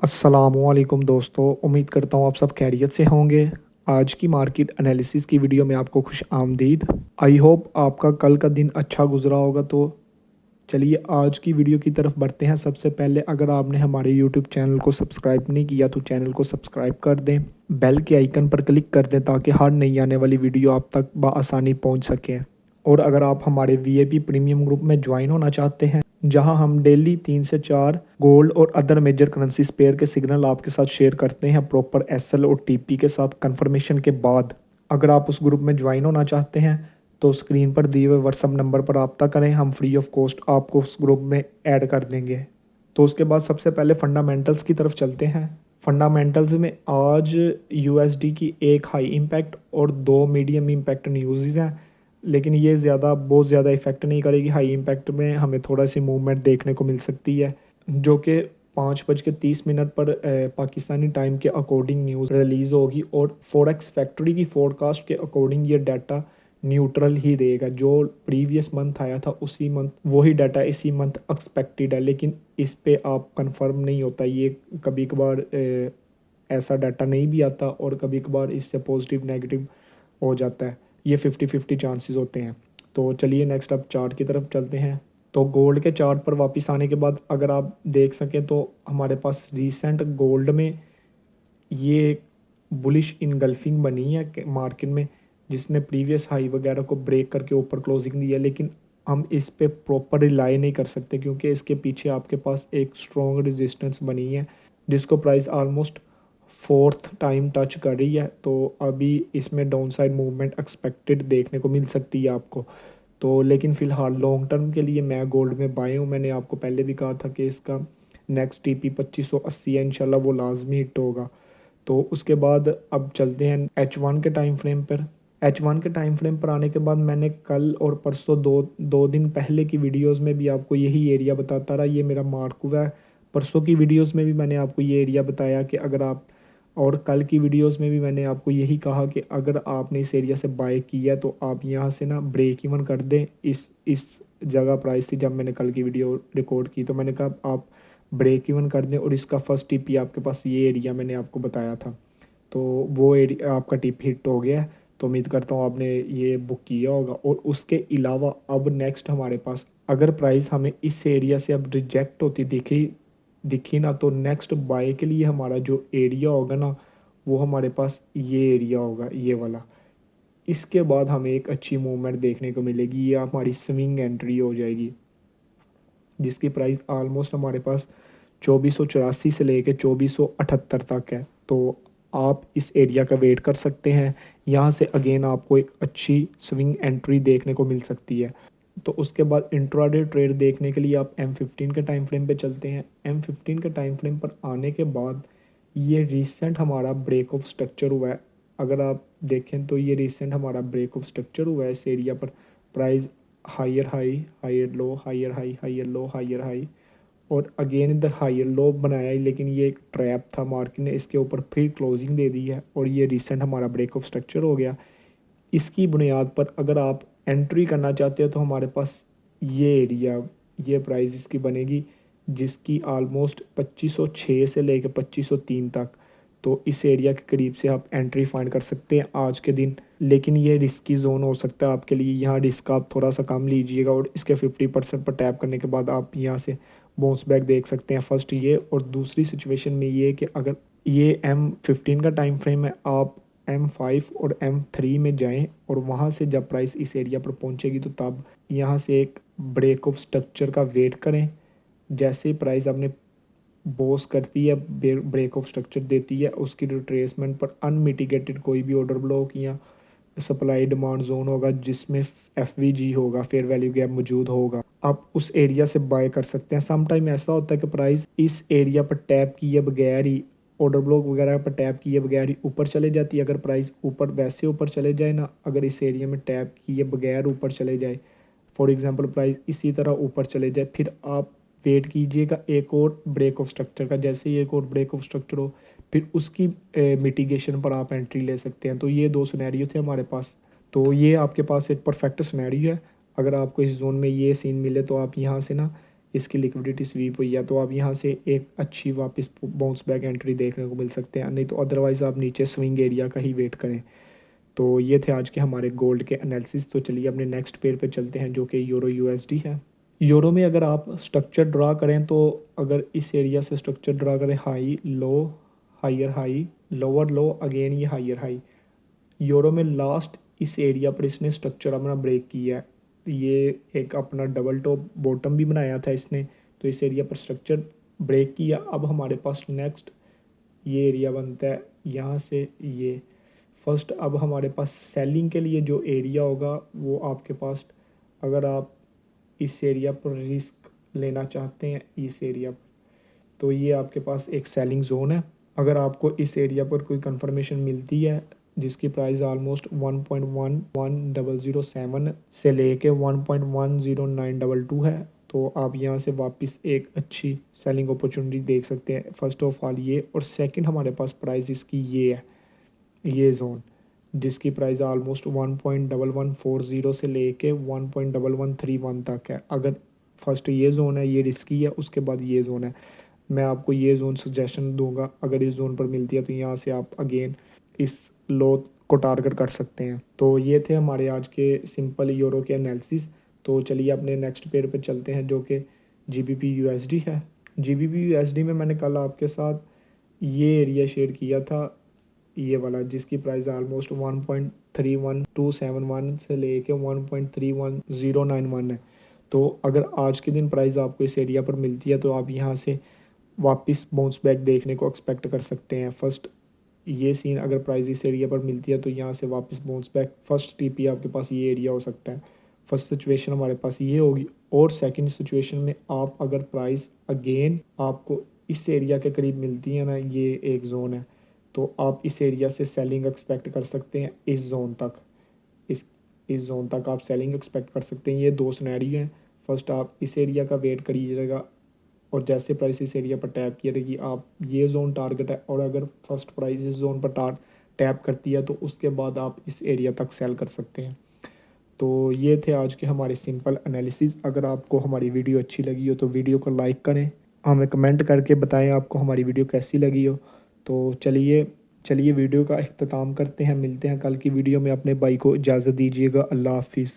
अस्सलामुअलैकुम दोस्तों, उम्मीद करता हूँ आप सब खैरियत से होंगे। आज की मार्केट एनालिसिस की वीडियो में आपको खुश आमदीद। आई होप आपका कल का दिन अच्छा गुजरा होगा। तो चलिए आज की वीडियो की तरफ बढ़ते हैं। सबसे पहले अगर आपने हमारे यूट्यूब चैनल को सब्सक्राइब नहीं किया तो चैनल को सब्सक्राइब कर दें, बेल के आइकन पर क्लिक कर दें ताकि हर नई आने वाली वीडियो आप तक बआसानी पहुँच सकें। और अगर आप हमारे वीआईपी प्रीमियम ग्रुप में ज्वाइन होना चाहते हैं, जहां हम डेली 3 से 4 गोल्ड और अदर मेजर करेंसीज पेयर के सिग्नल आपके साथ शेयर करते हैं प्रॉपर एसएल और टीपी के साथ कंफर्मेशन के बाद। अगर आप उस ग्रुप में ज्वाइन होना चाहते हैं तो स्क्रीन पर दिए हुए व्हाट्सअप नंबर पर रब्ता करें, हम फ्री ऑफ कॉस्ट आपको उस ग्रुप में ऐड कर देंगे। तो उसके बाद सबसे पहले फंडामेंटल्स की तरफ चलते हैं। फंडामेंटल्स में आज यूएसडी की एक हाई इम्पैक्ट और दो मीडियम इम्पैक्ट न्यूज़ हैं, लेकिन ये बहुत ज़्यादा इफेक्ट नहीं करेगी। हाई इम्पैक्ट में हमें थोड़ा सी मूवमेंट देखने को मिल सकती है, जो कि 5:30 पर पाकिस्तानी टाइम के अकॉर्डिंग न्यूज़ रिलीज़ होगी। और फॉरेक्स फैक्ट्री की फोरकास्ट के अकॉर्डिंग ये डाटा न्यूट्रल ही रहेगा। जो प्रीवियस मंथ आया था उसी मंथ वही डाटा इसी मंथ एक्सपेक्टेड है, लेकिन इस पे आप कंफर्म नहीं होता। ये कभी कभार ऐसा डाटा नहीं भी आता और कभी कभार इससे पॉजिटिव नेगेटिव हो जाता है। ये 50-50 चांसेस होते हैं। तो चलिए नेक्स्ट अब चार्ट की तरफ चलते हैं। तो गोल्ड के चार्ट पर वापस आने के बाद अगर आप देख सकें तो हमारे पास रीसेंट गोल्ड में ये बुलिश इनगल्फिंग बनी है मार्केट में, जिसने प्रीवियस हाई वगैरह को ब्रेक करके ऊपर क्लोजिंग दी है। लेकिन हम इस पे प्रॉपर रिलाई नहीं कर सकते क्योंकि इसके पीछे आपके पास एक स्ट्रॉन्ग रेजिस्टेंस बनी है जिसको price almost fourth time touch कर रही है। तो अभी इसमें डाउन साइड मूवमेंट एक्सपेक्टेड देखने को मिल सकती है आपको। तो लेकिन फ़िलहाल लॉन्ग टर्म के लिए मैं गोल्ड में बाय हूँ। मैंने आपको पहले भी कहा था कि इसका नेक्स्ट टीपी 2580 है, इंशाल्लाह वो लाजमी हिट होगा। तो उसके बाद अब चलते हैं H1 के टाइम फ्रेम पर। H1 के टाइम फ्रेम पर आने के बाद मैंने कल और परसों दो दिन पहले की वीडियोस में भी आपको यही एरिया बताता रहा। ये मेरा मार्क हुआ है। परसों की वीडियोस में भी मैंने आपको ये एरिया बताया कि अगर आप, और कल की वीडियोस में भी मैंने आपको यही कहा कि अगर आपने इस एरिया से बाय किया तो आप यहाँ से ना ब्रेक इवन कर दें। इस जगह प्राइस थी जब मैंने कल की वीडियो रिकॉर्ड की, तो मैंने कहा आप ब्रेक इवन कर दें और इसका फर्स्ट टिप आपके पास ये एरिया मैंने आपको बताया था। तो वो एरिया आपका टिप हिट हो गया है। तो उम्मीद करता हूँ आपने ये बुक किया होगा। और उसके अलावा अब नेक्स्ट हमारे पास अगर प्राइस हमें इस एरिया से अब रिजेक्ट होती दिखी ना, तो नेक्स्ट बाय के लिए हमारा जो एरिया होगा ना, वो हमारे पास ये एरिया होगा, ये वाला। इसके बाद हमें एक अच्छी मूवमेंट देखने को मिलेगी। ये हमारी स्विंग एंट्री हो जाएगी जिसकी प्राइस ऑलमोस्ट हमारे पास 2484 से लेके 2478 तक है। तो आप इस एरिया का वेट कर सकते हैं। यहाँ से अगेन आपको एक अच्छी स्विंग एंट्री देखने को मिल सकती है। तो उसके बाद इंट्राडे ट्रेड देखने के लिए आप M15 के टाइम फ्रेम पे चलते हैं। M15 के टाइम फ्रेम पर आने के बाद ये रिसेंट हमारा ब्रेक ऑफ स्ट्रक्चर हुआ है। अगर आप देखें तो ये रिसेंट हमारा ब्रेक ऑफ स्ट्रक्चर हुआ है इस एरिया पर। Price higher high, higher low, higher high, higher low, higher high, और अगेन इधर हायर लो बनाया है। लेकिन ये एक ट्रैप था, मार्केट ने इसके ऊपर फिर क्लोजिंग दे दी है और ये रिसेंट हमारा ब्रेक ऑफ स्ट्रक्चर हो गया। इसकी बुनियाद पर अगर आप एंट्री करना चाहते हो तो हमारे पास ये एरिया, ये प्राइस इसकी बनेगी जिसकी आलमोस्ट 2506 से लेकर 2503 तक। तो इस एरिया के करीब से आप एंट्री फाइंड कर सकते हैं आज के दिन। लेकिन ये रिस्की जोन हो सकता है आपके लिए, यहाँ रिस्क आप थोड़ा सा कम लीजिएगा और इसके 50% पर टैप करने के बाद आप यहाँ से बाउंस बैक देख सकते हैं। फर्स्ट ये, और दूसरी सिचुएशन में ये कि अगर ये M15 का टाइम फ्रेम है, आप M5 और M3 में जाएं और वहाँ से जब प्राइस इस एरिया पर पहुँचेगी तो तब यहाँ से एक ब्रेक ऑफ स्ट्रक्चर का वेट करें। जैसे ही प्राइस आपने बोस करती है, ब्रेक ऑफ स्ट्रक्चर देती है, उसकी रिट्रेसमेंट पर अनमिटिगेटेड कोई भी ऑर्डर ब्लॉक या सप्लाई डिमांड जोन होगा जिसमें FVG होगा, फेयर वैल्यू गैप मौजूद होगा, आप उस एरिया से बाय कर सकते हैं। सम टाइम ऐसा होता है कि प्राइस इस एरिया पर टैप किए बगैर ही, ऑर्डर ब्लॉक वगैरह पर टैप किए बगैर ही ऊपर चले जाती है। अगर प्राइस ऊपर वैसे ऊपर चले जाए ना, अगर इस एरिया में टैप किए बगैर ऊपर चले जाए, फॉर एग्जांपल प्राइस इसी तरह ऊपर चले जाए, फिर आप वेट कीजिएगा एक और ब्रेक ऑफ स्ट्रक्चर का। जैसे ही एक और ब्रेक ऑफ स्ट्रक्चर हो फिर उसकी मिटिगेशन पर आप एंट्री ले सकते हैं। तो ये दो सिनेरियो थे हमारे पास। तो ये आपके पास एक परफेक्ट सिनेरियो है। अगर आपको इस जोन में ये सीन मिले तो आप यहाँ से ना इसकी लिक्विडिटी स्वीप हुई है, तो आप यहाँ से एक अच्छी वापस बाउंस बैक एंट्री देखने को मिल सकते हैं, नहीं तो अदरवाइज़ आप नीचे स्विंग एरिया का ही वेट करें। तो ये थे आज के हमारे गोल्ड के एनालिसिस। तो चलिए अपने नेक्स्ट पेयर पे चलते हैं जो कि यूरो यूएसडी है। यूरो में अगर आप स्ट्रक्चर ड्रा करें तो अगर इस एरिया से स्ट्रक्चर ड्रा करें high low higher high lower low again ये हायर हाई, यूरो में लास्ट इस एरिया पर इसने स्ट्रक्चर अपना ब्रेक किया है। ये एक अपना डबल टॉप बॉटम भी बनाया था इसने, तो इस एरिया पर स्ट्रक्चर ब्रेक किया। अब हमारे पास नेक्स्ट ये एरिया बनता है यहाँ से ये फर्स्ट। अब हमारे पास सेलिंग के लिए जो एरिया होगा वो आपके पास, अगर आप इस एरिया पर रिस्क लेना चाहते हैं इस एरिया पर, तो ये आपके पास एक सेलिंग जोन है। अगर आपको इस एरिया पर कोई कंफर्मेशन मिलती है जिसकी प्राइस ऑलमोस्ट 1.11007 से लेके 1.10922 है, तो आप यहाँ से वापस एक अच्छी सेलिंग अपॉर्चुनिटी देख सकते हैं। फर्स्ट ऑफ ऑल ये, और सेकंड हमारे पास प्राइस इसकी ये है, ये जोन जिसकी प्राइस ऑलमोस्ट 1.1140 से लेके 1.1131 तक है। अगर फर्स्ट ये जोन है ये रिस्की है, उसके बाद ये जोन है। मैं आपको ये जोन सजेशन दूंगा, अगर इस जोन पर मिलती है तो यहाँ से आप अगेन इस लो को टारगेट कर सकते हैं। तो ये थे हमारे आज के सिंपल यूरो के एनालिसिस। तो चलिए अपने नेक्स्ट पेयर पे चलते हैं जो कि जीबीपी यूएसडी है। जीबीपी यूएसडी में मैंने कल आपके साथ ये एरिया शेयर किया था, ये वाला जिसकी प्राइस ऑलमोस्ट 1.31271 से लेके 1.31091 है। तो अगर आज के दिन प्राइस आपको इस एरिया पर मिलती है तो आप यहाँ से वापस बाउंस बैक देखने को एक्सपेक्ट कर सकते हैं। फर्स्ट ये सीन, अगर प्राइस इस एरिया पर मिलती है तो यहाँ से वापस बाउंस बैक, फर्स्ट टीपी आपके पास ये एरिया हो सकता है। फर्स्ट सिचुएशन हमारे पास ये होगी, और सेकंड सिचुएशन में आप अगर प्राइस अगेन आपको इस एरिया के करीब मिलती है ना, ये एक जोन है, तो आप इस एरिया से सेलिंग एक्सपेक्ट कर सकते हैं इस जोन तक। इस जोन तक आप सेलिंग एक्सपेक्ट कर सकते हैं। ये दो सिनेरियो हैं। फर्स्ट आप इस एरिया का वेट करिएगा, और जैसे प्राइस इस एरिया पर टैप किएगी आप ये जोन टारगेट है, और अगर फर्स्ट प्राइस इस जोन पर टैप करती है तो उसके बाद आप इस एरिया तक सेल कर सकते हैं। तो ये थे आज के हमारे सिंपल एनालिसिस। अगर आपको हमारी वीडियो अच्छी लगी हो तो वीडियो को लाइक करें, हमें कमेंट करके बताएं आपको हमारी वीडियो कैसी लगी हो। तो चलिए वीडियो का इख्तिताम करते हैं, मिलते हैं कल की वीडियो में। अपने भाई को इजाज़त दीजिएगा। अल्लाह हाफिज़।